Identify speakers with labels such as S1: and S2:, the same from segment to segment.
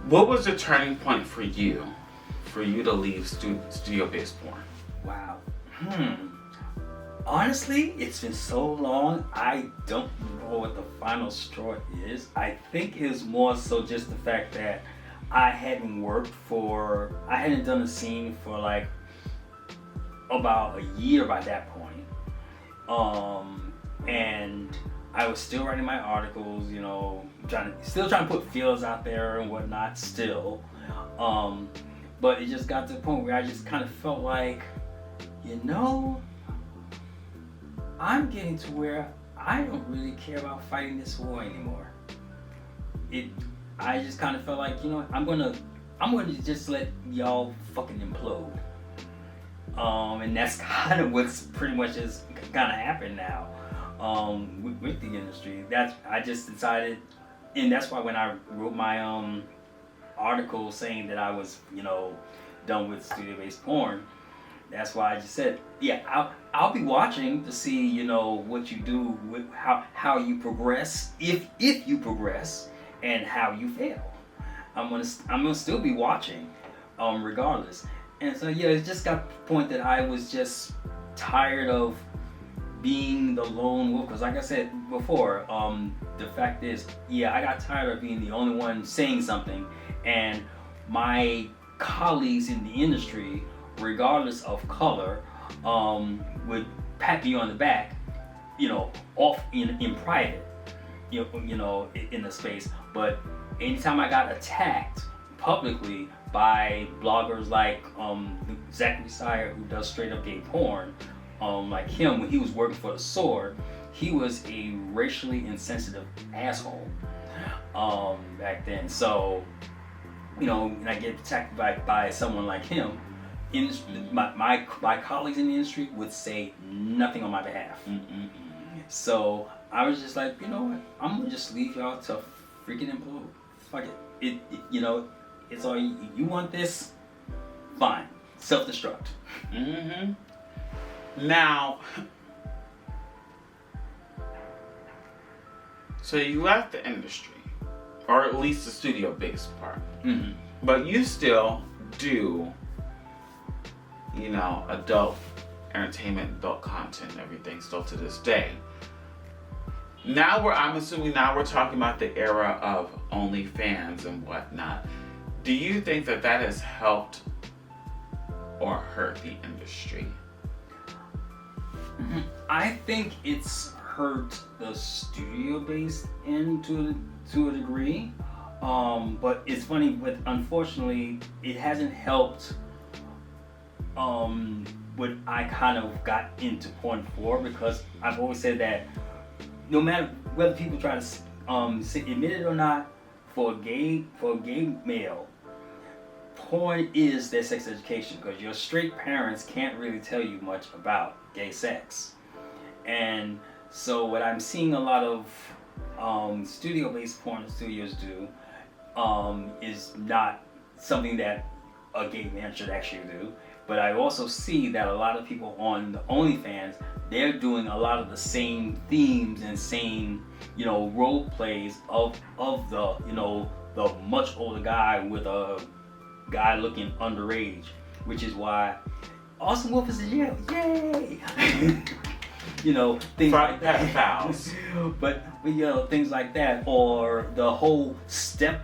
S1: What was the turning point for you to leave studio-based porn?
S2: Wow. Honestly, it's been so long, I don't know what the final straw is. I think it was more so just the fact that I hadn't done a scene for like about a year by that point. And I was still writing my articles, you know, still trying to put feelers out there and whatnot still. But it just got to the point where I just kind of felt like, you know, I'm getting to where I don't really care about fighting this war anymore. I just kind of felt like, you know, I'm gonna just let y'all fucking implode. And that's kind of what's pretty much is kind of happened now with the industry. I just decided, and that's why when I wrote my article saying that I was, you know, done with studio-based porn, that's why I just said, yeah, I'll be watching to see, you know, what you do, with how you progress, if you progress, and how you fail. I'm gonna still be watching, regardless. And so yeah, it just got to the point that I was just tired of being the lone wolf. Because like I said before, the fact is, yeah, I got tired of being the only one saying something, and my colleagues in the industry, regardless of color, would pat me on the back, you know, off in private, you know, in the space. But anytime I got attacked publicly by bloggers like Zachary Sire, who does straight up gay porn, like him, when he was working for The Sword, he was a racially insensitive asshole back then. So, you know, when I get attacked by someone like him, my colleagues in the industry would say nothing on my behalf. So I was just like, you know what, I'm gonna just leave y'all to freaking implode. Fuck it. You know, it's all you want this, fine, self-destruct.
S1: Now, so you left the industry, or at least the studio-based part, but you still do, you know, adult entertainment, adult content, and everything still to this day. Now I'm assuming now we're talking about the era of OnlyFans and whatnot. Do you think that has helped or hurt the industry?
S2: I think it's hurt the studio-based end to a degree. But it's funny, but unfortunately, it hasn't helped what I kind of got into porn for, because I've always said that no matter whether people try to admit it or not, for a gay male, porn is their sex education, because your straight parents can't really tell you much about gay sex. And so what I'm seeing a lot of studio-based porn studios do is not something that a gay man should actually do. But I also see that a lot of people on the OnlyFans, they're doing a lot of the same themes and same, you know, role plays of the, you know, the much older guy with a guy looking underage, which is why Austin Wolf is in jail. Yay! You know, things like that. But you know, things like that, or the whole step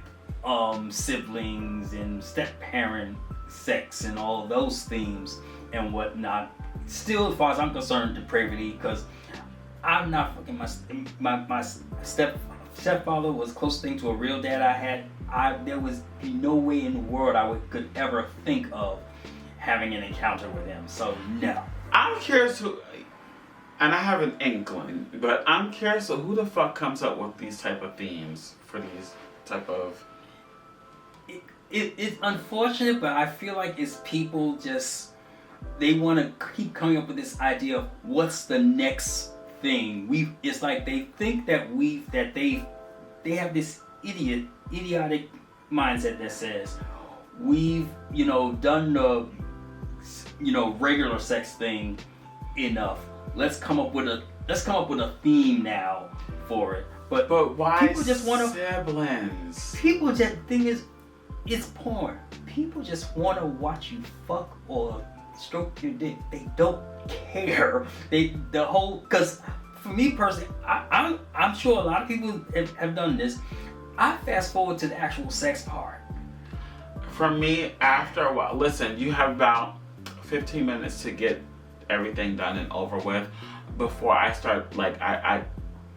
S2: siblings and step parent sex and all of those themes and whatnot. Still, as far as I'm concerned, depravity, because I'm not fucking my stepfather was the closest thing to a real dad I had. There was no way in the world I could ever think of having an encounter with him. So no.
S1: I'm curious who, and I have an inkling, but I'm curious who the fuck comes up with these type of themes for these type of.
S2: It's unfortunate, but I feel like it's people just, they want to keep coming up with this idea of what's the next thing. It's like they think that they have this idiotic mindset that says we've, you know, done the, you know, regular sex thing enough. Let's come up with a theme now for it. But
S1: why
S2: people just want
S1: siblings?
S2: People just, thing is, it's porn. People just want to watch you fuck or stroke your dick. They don't care. Because for me personally, I'm sure a lot of people have done this. I fast forward to the actual sex part.
S1: For me, after a while, listen, you have about 15 minutes to get everything done and over with before I start, like,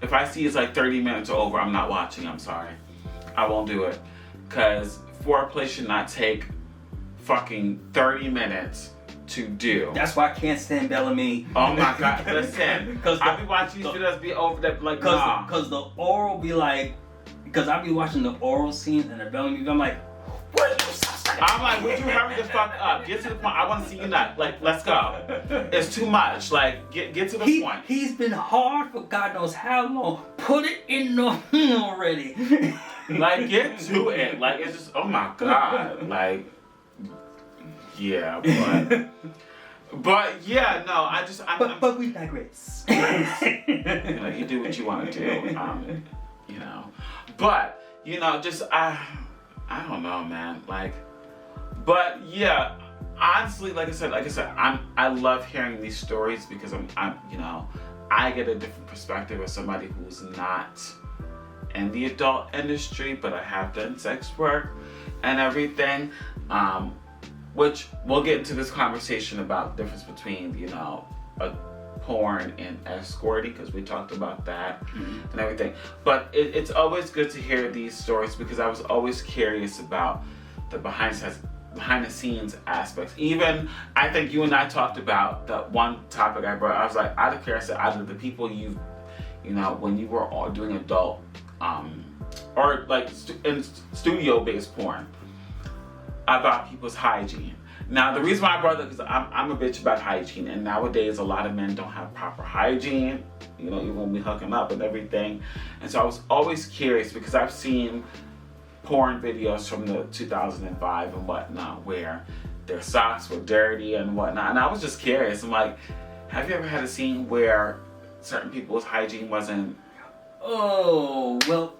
S1: if I see it's like 30 minutes or over, I'm not watching, I'm sorry. I won't do it. Because foreplay should not take fucking 30 minutes to do.
S2: That's why I can't stand Bellamy.
S1: Oh my God, listen. Because I be watching these videos be over that, like, nah.
S2: Because the oral be like, because I be watching the oral scenes and the Bellamy, I'm like, what are you so stuck?
S1: I'm like, would you hurry the fuck up? Get to the point. I want to see you nut. Like, let's go. It's too much. Like, get to the point.
S2: He's been hard for God knows how long. Put it in the already.
S1: Like, get to it. Like, it's just, oh my God. Like, yeah, but yeah, no,
S2: but we digress.
S1: You know, you do what you want to do, you know. But, you know, just, I don't know, man. Like, but yeah, honestly, like I said, I love hearing these stories because I'm, you know, I get a different perspective as somebody who's not in the adult industry, but I have done sex work and everything. Which we'll get into this conversation about the difference between, you know, a porn and escorting, because we talked about that and everything. But it's always good to hear these stories because I was always curious about the behind the scenes aspects. Even I think you and I talked about the one topic I brought. I was like, out of curiosity, out of the people you know, when you were all doing adult or like in studio-based porn, about people's hygiene. Now, the reason why I brought that because I'm a bitch about hygiene, and nowadays a lot of men don't have proper hygiene, you know, even when we hooking up and everything. And so I was always curious because I've seen porn videos from the 2005 and whatnot where their socks were dirty and whatnot, and I was just curious. I'm like, have you ever had a scene where certain people's hygiene wasn't?
S2: Oh, well,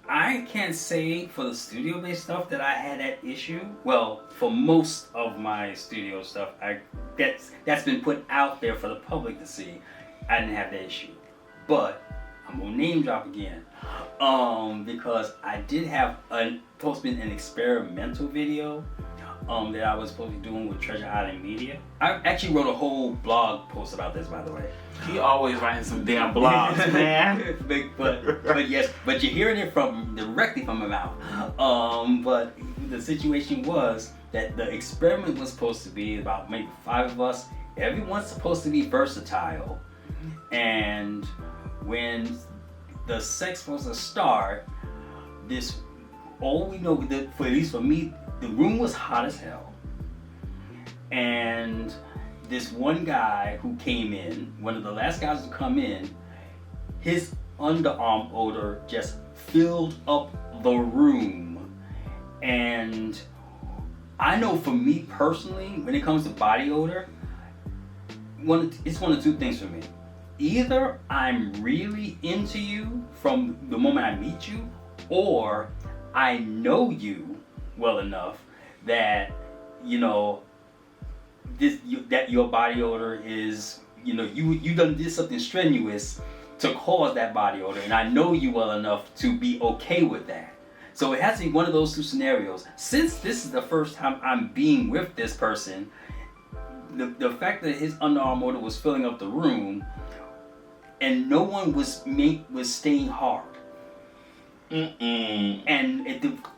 S2: I can't say for the studio-based stuff that I had that issue. Well, for most of my studio stuff, that's been put out there for the public to see. I didn't have that issue. But I'm gonna name drop again, because I did have supposed to be an experimental video that I was supposed to be doing with Treasure Island Media. I actually wrote a whole blog post about this, by the way.
S1: He always writing some damn blogs, man.
S2: but yes, but you're hearing it directly from my mouth. But the situation was that the experiment was supposed to be about maybe 5 of us. Everyone's supposed to be versatile, and when the sex was to start, all we know, for at least for me, the room was hot as hell, and this one guy who came in, one of the last guys to come in, his underarm odor just filled up the room. And I know for me personally, when it comes to body odor, it's one of 2 things for me. Either I'm really into you from the moment I meet you, or I know you well enough that, you know, that your body odor is, you know, you done did something strenuous to cause that body odor, and I know you well enough to be okay with that. So it has to be one of those 2 scenarios. Since this is the first time I'm being with this person, the fact that his underarm odor was filling up the room, and no one was staying hard. And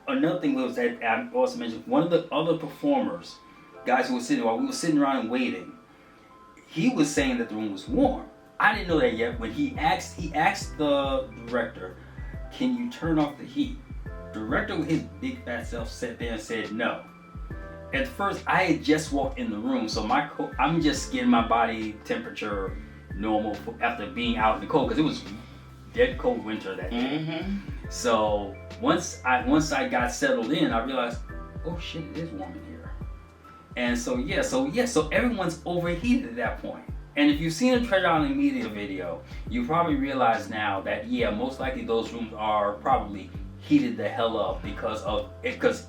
S2: another thing was that I also mentioned, one of the other performers, guys who were sitting while we were sitting around and waiting, he was saying that the room was warm. I didn't know that yet. When he asked the director, "Can you turn off the heat?" The director with his big fat self sat there and said no. At first, I had just walked in the room, so I'm just getting my body temperature normal after being out in the cold, because it was dead cold winter that day. So once I got settled in, I realized, oh shit, it is warm in here. And so everyone's overheated at that point. And if you've seen a Treasure Island Media video, you probably realize now that most likely those rooms are probably heated the hell up because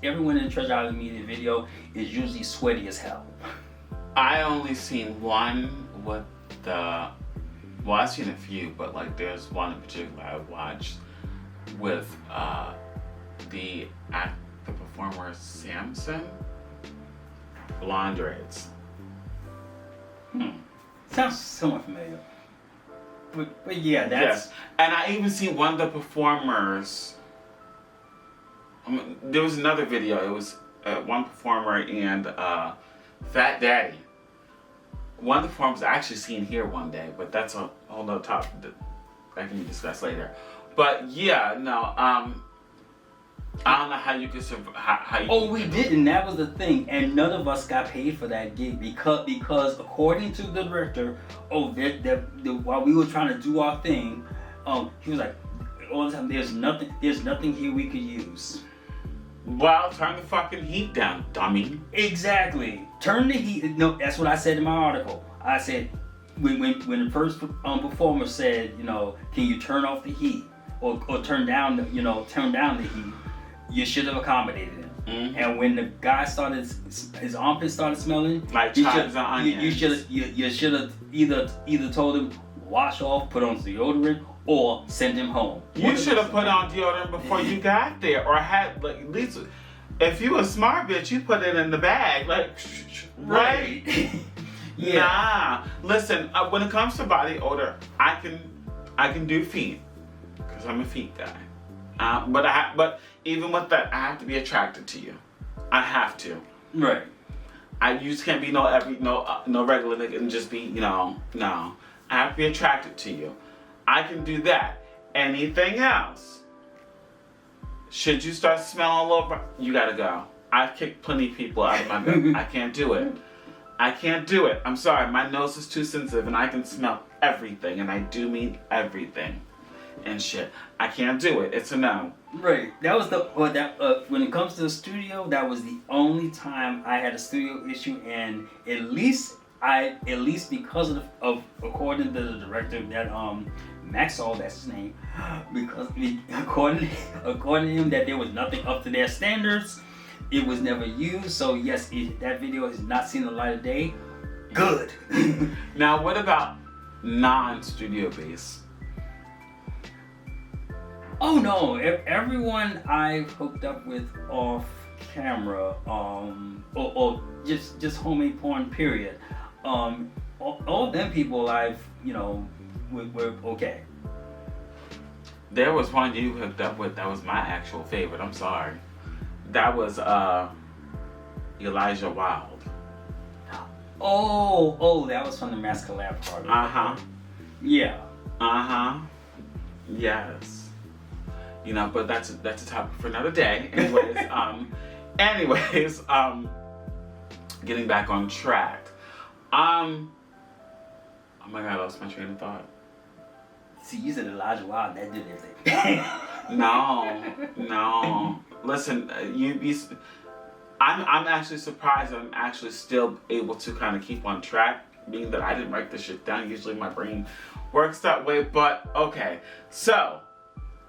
S2: everyone in the Treasure Island Media video is usually sweaty as hell.
S1: I only seen one with the. Well, I've seen a few, but like there's one in particular I watched with the performer Samson, blonde dreads.
S2: Sounds somewhat familiar. But yeah, that's...
S1: Yes. And I even seen one of the performers. There was another video. It was one performer and Fat Daddy. One of the performers I actually seen here one day, but that's a whole nother topic that can be discussed later. But yeah, no, I don't know how you could survive. How you?
S2: Oh, we didn't. That was the thing, and none of us got paid for that gig because according to the director, while we were trying to do our thing, he was like, all the time, there's nothing here we could use.
S1: Well, turn the fucking heat down, dummy.
S2: Exactly. Turn the heat. No, that's what I said in my article. I said when the first performer said, can you turn off the heat or turn down the heat, you should have accommodated him. Mm-hmm. And when the guy his armpit started smelling,
S1: like chives and onions.
S2: You should have either told him wash off, put on deodorant, or send him home.
S1: You should have put on deodorant before you got there, or had like at least if you a smart bitch, you put it in the bag, like right. Yeah. Nah, listen. When it comes to body odor, I can do feet because I'm a feet guy. But even with that, I have to be attracted to you. I have to.
S2: Right.
S1: You just can't be no regular nigga and just be no. I have to be attracted to you. I can do that. Anything else? Should you start smelling all over, you gotta go. I've kicked plenty of people out of my bed. I can't do it. I'm sorry, my nose is too sensitive and I can smell everything, and I do mean everything. And shit, I can't do it. It's a no.
S2: Right. That was when it comes to the studio, that was the only time I had a studio issue, and at least because of according to the director that Maxwell, that's his name, because according to him that there was nothing up to their standards, it was never used. So yes, that video has not seen the light of day. Good.
S1: Now what about non-studio based?
S2: Oh no! Everyone I've hooked up with off camera, or just homemade porn, period. All them people I've, we're okay.
S1: There was one you hooked up with that was my actual favorite. I'm sorry. That was Elijah Wilde.
S2: Oh, that was from the Mass Collab part. Yeah.
S1: Yes. But that's a topic for another day. Anyways, getting back on track. Oh my God, I lost my train of thought.
S2: See, you said Elijah Wilde, that did everything.
S1: No. Listen, I'm actually surprised I'm actually still able to kind of keep on track, being that I didn't write this shit down. Usually my brain works that way, but okay. So,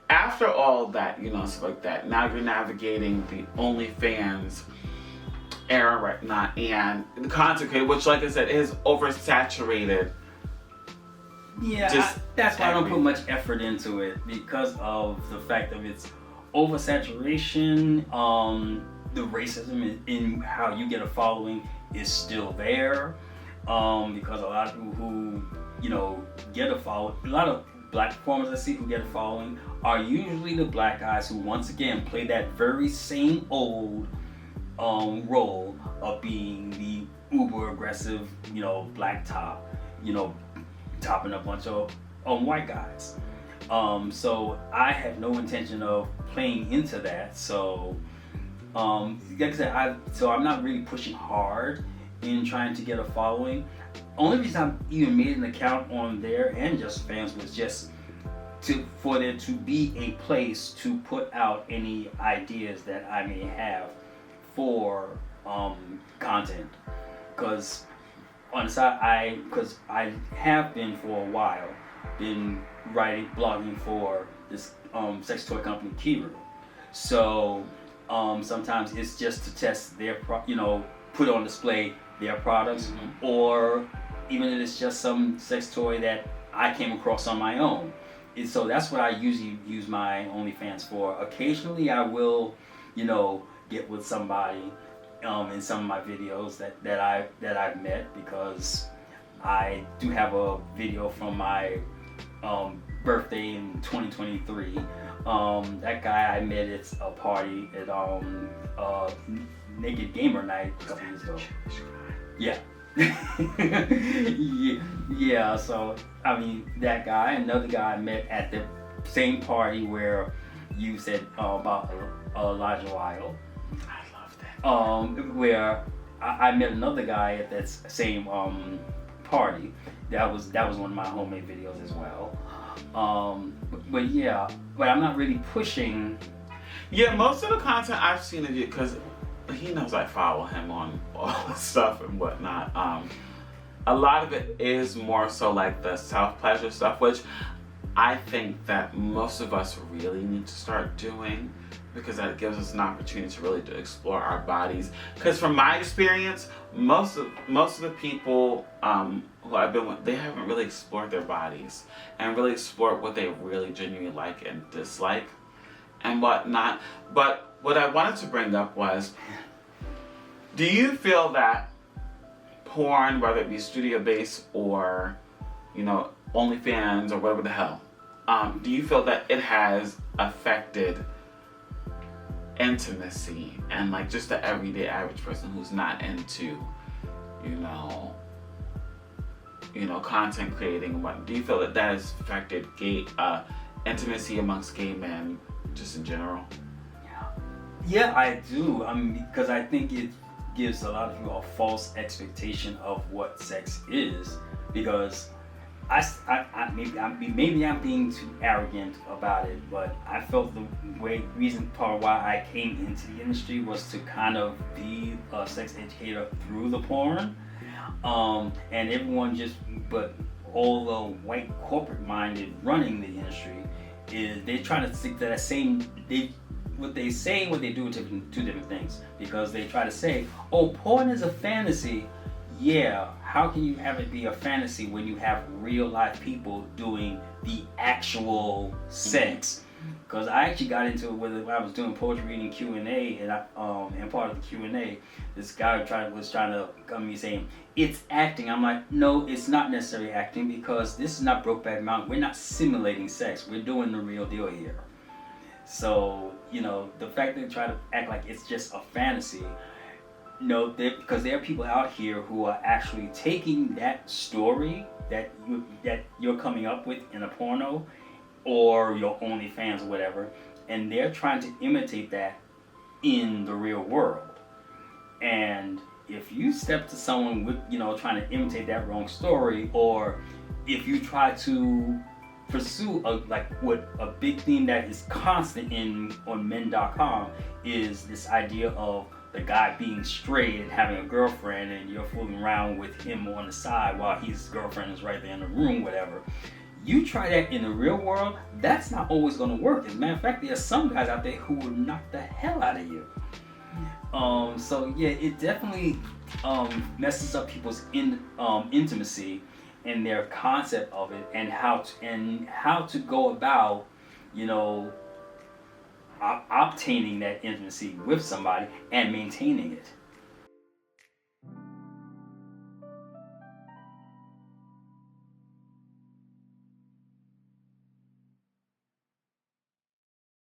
S1: after all that, stuff like that, now you're navigating the OnlyFans era right now, and the content creator, which, like I said, is oversaturated.
S2: Yeah, that's why I don't put much effort into it, because of the fact of its oversaturation. The racism in how you get a following is still there, because a lot of people who get a following, a lot of black performers I see who get a following are usually the black guys who once again play that very same old role of being the uber aggressive, black top, topping a bunch of white guys. So I have no intention of playing into that. So like I said, I'm not really pushing hard in trying to get a following. Only reason I even made an account on there and Just Fans was just for there to be a place to put out any ideas that I may have for content. Because on the side, I have been for a while been blogging for this sex toy company Kiru. So sometimes it's just to test their put on display their products, or even if it's just some sex toy that I came across on my own. And so that's what I usually use my OnlyFans for. Occasionally I will, get with somebody in some of my videos that I've met, because I do have a video from my birthday in 2023. That guy I met at a party at Naked Gamer Night a couple years ago. Yeah. yeah, so I mean, that guy, another guy I met at the same party where you said about Elijah Lyle.
S1: I love that.
S2: Where I met another guy at that same party. That was one of my homemade videos as well. But I'm not really pushing.
S1: Yeah, most of the content I've seen of you, because he knows I follow him on all the stuff and whatnot. A lot of it is more so like the self-pleasure stuff, which I think that most of us really need to start doing, because that gives us an opportunity to really explore our bodies. Because from my experience, most of the people who I've been with, they haven't really explored their bodies and really explored what they really genuinely like and dislike and whatnot. But what I wanted to bring up was, do you feel that porn, whether it be studio-based or, OnlyFans or whatever the hell, do you feel that it has affected intimacy and like just the everyday average person who's not into, content creating and what? Do you feel that has affected gay intimacy amongst gay men just in general?
S2: Yeah, I do. Because I think it gives a lot of people a false expectation of what sex is. Because maybe I'm being too arrogant about it, but I felt the part of why I came into the industry was to kind of be a sex educator through the porn. And everyone but all the white corporate minded running the industry they're trying to stick to that same, what they say and what they do are two different things, because they try to say, oh, porn is a fantasy. Yeah, how can you have it be a fantasy when you have real life people doing the actual sex? Because I actually got into it when I was doing poetry reading Q&A, and part of the Q&A, this guy was trying to come to me saying, it's acting. I'm like, no, it's not necessarily acting, because this is not Brokeback Mountain. We're not simulating sex. We're doing the real deal here. So, the fact that they try to act like it's just a fantasy, because there are people out here who are actually taking that story that you're coming up with in a porno or your OnlyFans or whatever, and they're trying to imitate that in the real world. And if you step to someone with, trying to imitate that wrong story, or if you try to pursue a big theme that is constant on men.com is this idea of the guy being straight and having a girlfriend, and you're fooling around with him on the side while his girlfriend is right there in the room, whatever. You try that in the real world, that's not always going to work. As a matter of fact, there are some guys out there who will knock the hell out of you. So yeah, it definitely messes up people's intimacy and their concept of it, and how to go about, obtaining that intimacy with somebody and maintaining it.